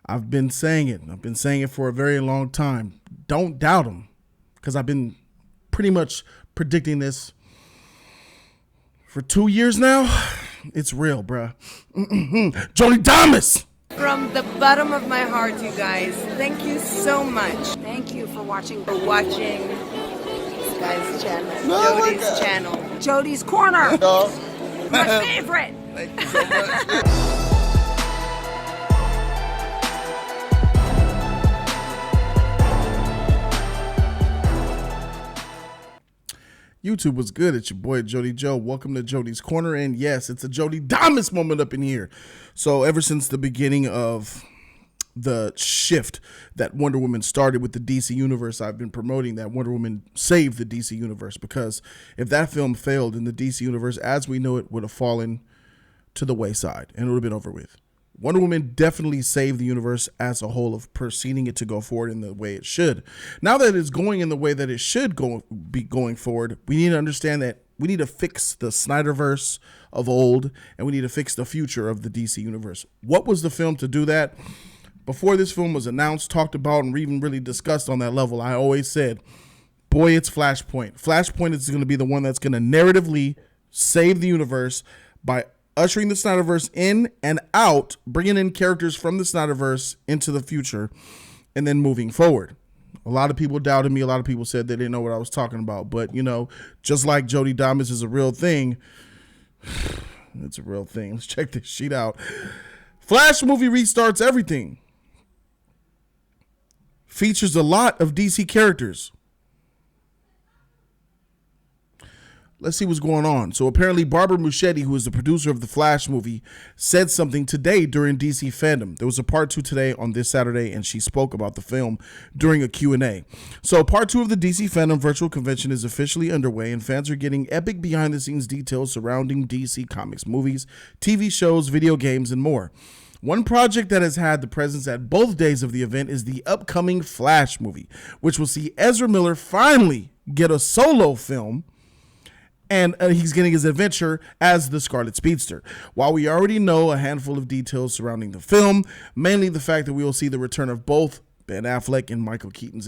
I've been saying it. I've been saying it for a very long time. Don't doubt him, because I've been pretty much predicting this for 2 years now. It's real, bruh. JODYDAMUS! From the bottom of my heart, you guys, thank you so much. Thank you for watching. This guy's channel, Jody's channel. Jody's Corner. My favorite. Thank you so much. YouTube was good. It's your boy Jody Joe. Welcome to Jody's Corner, and yes, it's a JODYDAMUS moment up in here. So ever since the beginning of the shift that Wonder Woman started with the DC Universe, I've been promoting that Wonder Woman saved the DC Universe, because if that film failed, in the DC Universe as we know it would have fallen to the wayside and it would have been over with. Wonder Woman definitely saved the universe as a whole of proceeding it to go forward in the way it should. Now that it's going in the way that it should be going forward, we need to understand that we need to fix the Snyderverse of old, and we need to fix the future of the DC universe. What was the film to do that? Before this film was announced, talked about, and even really discussed on that level, I always said, boy, it's Flashpoint. Flashpoint is going to be the one that's going to narratively save the universe by ushering the Snyderverse in and out, bringing in characters from the Snyderverse into the future, and then moving forward. A lot of people doubted me. A lot of people said they didn't know what I was talking about. But, you know, just like JODYDAMUS is a real thing, it's a real thing. Let's check this sheet out. Flash movie restarts everything. Features a lot of DC characters. Let's see what's going on. So apparently Barbara Muschetti, who is the producer of the Flash movie, said something today during DC Fandom. There was a part 2 today on this Saturday, and she spoke about the film during a Q&A. So part 2 of the DC Fandom virtual convention is officially underway, and fans are getting epic behind-the-scenes details surrounding DC Comics movies, TV shows, video games, and more. One project that has had the presence at both days of the event is the upcoming Flash movie, which will see Ezra Miller finally get a solo film, and he's getting his adventure as the Scarlet Speedster. While we already know a handful of details surrounding the film, mainly the fact that we will see the return of both Ben Affleck and Michael Keaton's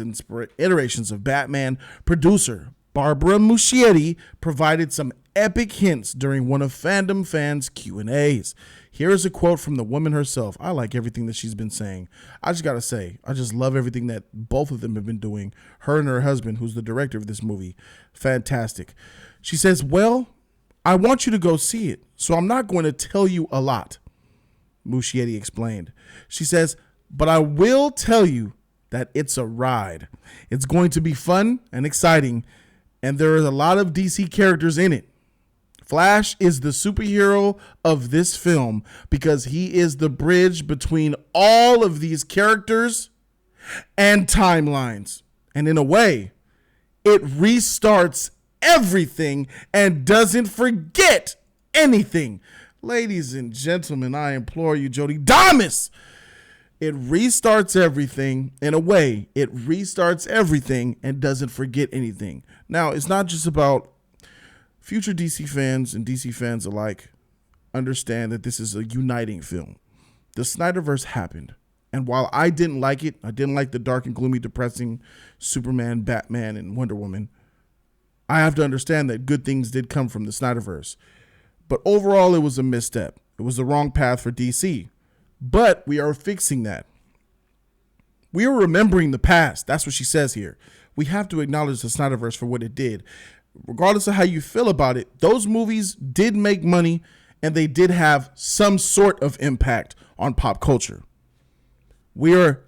iterations of Batman, producer Barbara Muschetti provided some epic hints during one of Fandom fans' Q&As. Here is a quote from the woman herself. I like everything that she's been saying. I just got to say, I just love everything that both of them have been doing. Her and her husband, who's the director of this movie. Fantastic. She says, well, I want you to go see it, so I'm not going to tell you a lot, Muschetti explained. She says, but I will tell you that it's a ride. It's going to be fun and exciting, and there is a lot of DC characters in it. Flash is the superhero of this film because he is the bridge between all of these characters and timelines. And in a way, it restarts everything and doesn't forget anything. Ladies and gentlemen, I implore you, JODYDAMUS. It restarts everything. In a way, it restarts everything and doesn't forget anything. Now, it's not just about future DC fans and DC fans alike understand that this is a uniting film. The Snyderverse happened. And while I didn't like it, I didn't like the dark and gloomy, depressing Superman, Batman, and Wonder Woman, I have to understand that good things did come from the Snyderverse. But overall, it was a misstep. It was the wrong path for DC. But we are fixing that. We are remembering the past. That's what she says here. We have to acknowledge the Snyderverse for what it did. Regardless of how you feel about it, those movies did make money, and they did have some sort of impact on pop culture. We are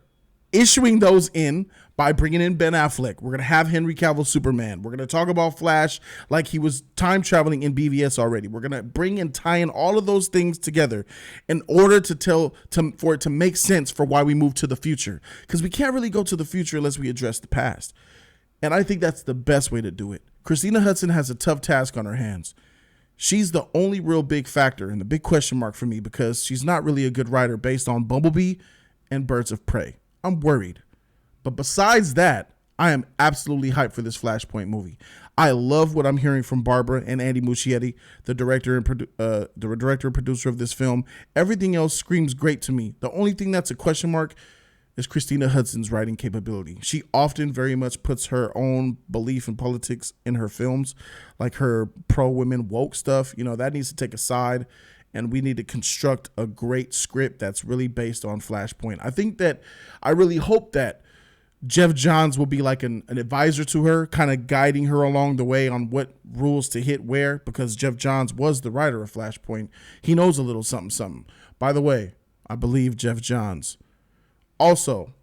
issuing those in by bringing in Ben Affleck. We're going to have Henry Cavill Superman. We're going to talk about Flash like he was time traveling in BVS already. We're going to bring and tie in all of those things together in order for it to make sense for why we move to the future. Because we can't really go to the future unless we address the past. And I think that's the best way to do it. Christina Hudson has a tough task on her hands. She's the only real big factor and the big question mark for me, because she's not really a good writer based on Bumblebee and Birds of Prey. I'm worried. But besides that, I am absolutely hyped for this Flashpoint movie. I love what I'm hearing from Barbara and Andy Muschietti, the director and producer of this film. Everything else screams great to me. The only thing that's a question mark is Christina Hudson's writing capability. She often very much puts her own belief in politics in her films, like her pro-women woke stuff. You know, that needs to take a side, and we need to construct a great script that's really based on Flashpoint. I really hope that Jeff Johns will be like an advisor to her, kind of guiding her along the way on what rules to hit where, because Jeff Johns was the writer of Flashpoint. He knows a little something, something. By the way, I believe Jeff Johns. Also,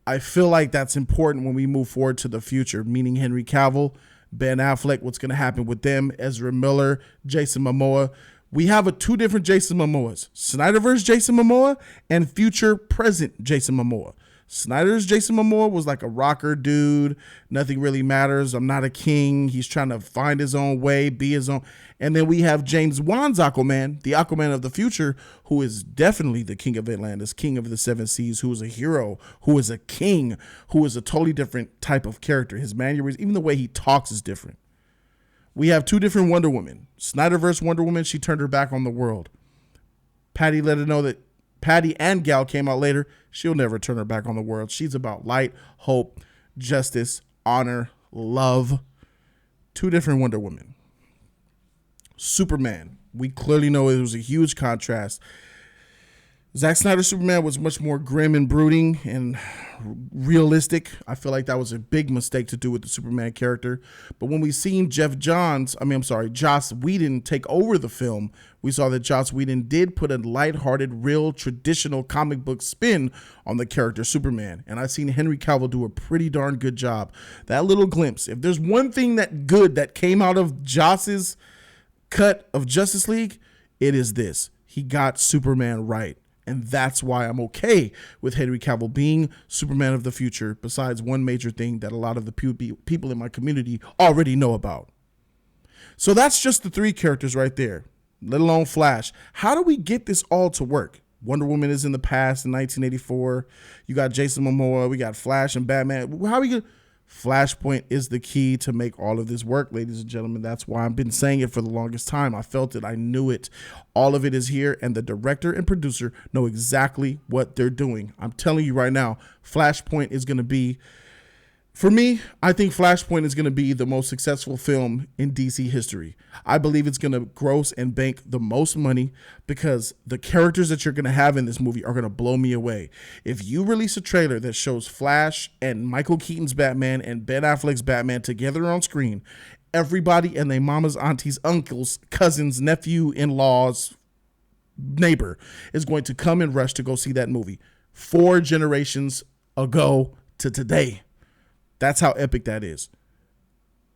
I feel like that's important when we move forward to the future, meaning Henry Cavill, Ben Affleck, what's going to happen with them, Ezra Miller, Jason Momoa. We have two different Jason Momoas, Snyderverse Jason Momoa and future present Jason Momoa. Snyder's Jason Momoa was like a rocker dude. Nothing really matters. I'm not a king. He's trying to find his own way, be his own. And then we have James Wan's Aquaman, the Aquaman of the future, who is definitely the king of Atlantis, king of the seven seas, who is a hero, who is a king, who is a totally different type of character. His mannerisms, even the way he talks is different. We have two different Wonder Women. Snyderverse Wonder Woman, she turned her back on the world. Patty let her know that Patty and Gal came out later. She'll never turn her back on the world. She's about light, hope, justice, honor, love. Two different Wonder Women. Superman. We clearly know it was a huge contrast. Zack Snyder's Superman was much more grim and brooding and realistic. I feel like that was a big mistake to do with the Superman character. But when we seen Joss Whedon take over the film, we saw that Joss Whedon did put a lighthearted, real, traditional comic book spin on the character Superman. And I've seen Henry Cavill do a pretty darn good job. That little glimpse. If there's one thing that came out of Joss's cut of Justice League, it is this. He got Superman right. And that's why I'm okay with Henry Cavill being Superman of the future, besides one major thing that a lot of the people in my community already know about. So that's just the three characters right there, let alone Flash. How do we get this all to work? Wonder Woman is in the past in 1984. You got Jason Momoa. We got Flash and Batman. How are we going to... Flashpoint is the key to make all of this work, ladies and gentlemen. That's why I've been saying it for the longest time. I felt it. I knew it. All of it is here, and the director and producer know exactly what they're doing. I'm telling you right now, Flashpoint is going to be, for me, I think Flashpoint is going to be the most successful film in DC history. I believe it's going to gross and bank the most money because the characters that you're going to have in this movie are going to blow me away. If you release a trailer that shows Flash and Michael Keaton's Batman and Ben Affleck's Batman together on screen, everybody and their mamas, aunties, uncles, cousins, nephew, in-laws, neighbor is going to come and rush to go see that movie. 4 generations ago to today. That's how epic that is.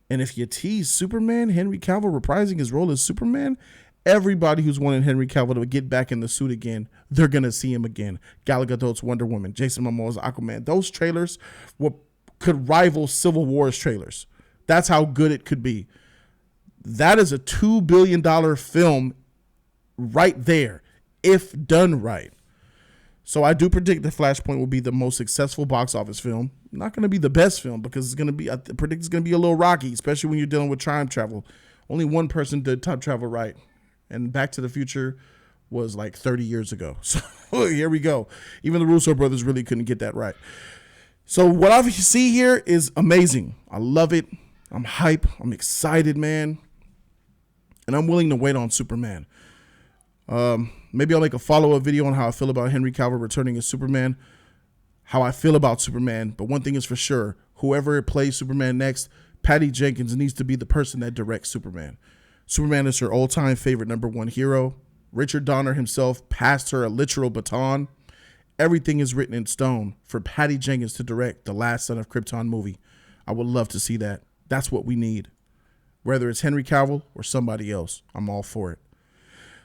And if you tease Superman, Henry Cavill reprising his role as Superman, everybody who's wanted Henry Cavill to get back in the suit again, they're going to see him again. Gal Gadot's Wonder Woman, Jason Momoa's Aquaman. Those trailers could rival Civil War's trailers. That's how good it could be. That is a $2 billion film right there, if done right. So I do predict that Flashpoint will be the most successful box office film. Not going to be the best film because I predict it's going to be a little rocky, especially when you're dealing with time travel. Only one person did time travel right. And Back to the Future was like 30 years ago. So here we go. Even the Russo brothers really couldn't get that right. So what I see here is amazing. I love it. I'm hype. I'm excited, man. And I'm willing to wait on Superman. Maybe I'll make a follow-up video on how I feel about Henry Cavill returning as Superman, how I feel about Superman. But one thing is for sure, whoever plays Superman next, Patty Jenkins needs to be the person that directs Superman. Superman is her all-time favorite #1 hero. Richard Donner himself passed her a literal baton. Everything is written in stone for Patty Jenkins to direct the Last Son of Krypton movie. I would love to see that. That's what we need. Whether it's Henry Cavill or somebody else, I'm all for it.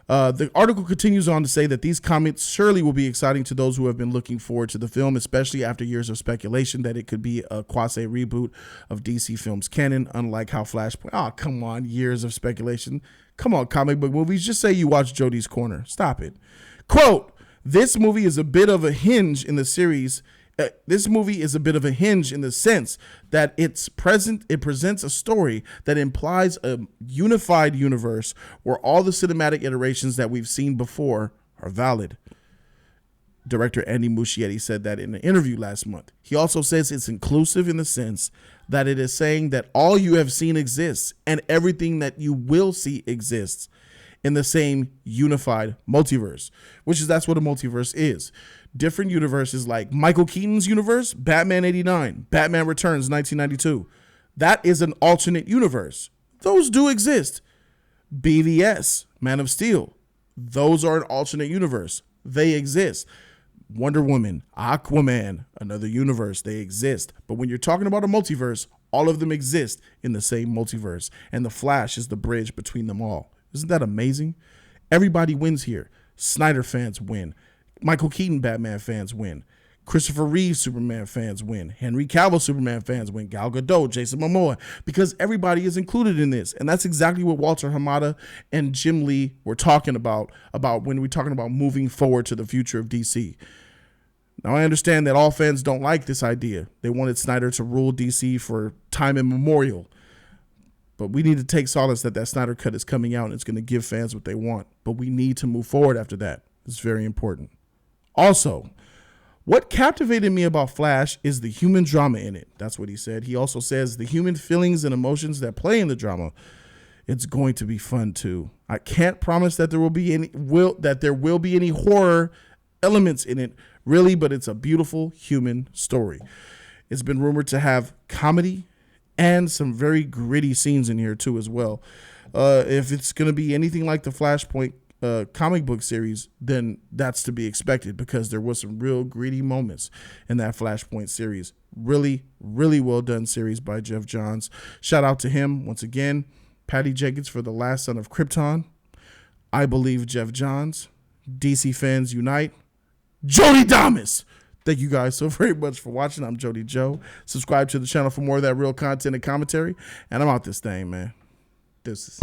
The article continues on to say that these comments surely will be exciting to those who have been looking forward to the film, especially after years of speculation that it could be a quasi reboot of DC Films canon, unlike how Flashpoint. Oh, come on, years of speculation. Come on, comic book movies. Just say you watch Jody's Corner. Stop it. Quote, this movie is a bit of a hinge in the series This movie is a bit of a hinge in the sense that it presents a story that implies a unified universe where all the cinematic iterations that we've seen before are valid. Director Andy Muschietti said that in an interview last month. He also says it's inclusive in the sense that it is saying that all you have seen exists and everything that you will see exists in the same unified multiverse, that's what a multiverse is. Different universes like Michael Keaton's universe, Batman 89, Batman Returns 1992. That is an alternate universe. Those do exist. BVS, Man of Steel. Those are an alternate universe. They exist. Wonder Woman, Aquaman, another universe. They exist. But when you're talking about a multiverse, all of them exist in the same multiverse. And the Flash is the bridge between them all. Isn't that amazing? Everybody wins here. Snyder fans win. Michael Keaton Batman fans win. Christopher Reeve Superman fans win. Henry Cavill Superman fans win. Gal Gadot, Jason Momoa, because everybody is included in this. And that's exactly what Walter Hamada and Jim Lee were talking about when we're talking about moving forward to the future of DC. Now, I understand that all fans don't like this idea. They wanted Snyder to rule DC for time immemorial. But we need to take solace that Snyder Cut is coming out and it's going to give fans what they want. But we need to move forward after that. It's very important. Also, what captivated me about Flash is the human drama in it. That's what he said. He also says the human feelings and emotions that play in the drama. It's going to be fun too. I can't promise that there will be any horror elements in it, really, but it's a beautiful human story. It's been rumored to have comedy and some very gritty scenes in here too as well. If it's going to be anything like the Flashpoint comic book series, then that's to be expected because there was some real gritty moments in that Flashpoint series. Really, really well done series by Jeff Johns. Shout out to him once again. Patty Jenkins for The Last Son of Krypton. I believe Jeff Johns. DC fans unite. JODYDAMUS. Thank you guys so very much for watching. I'm Jody Joe. Subscribe to the channel for more of that real content and commentary. And I'm out this thing, man. Deuces.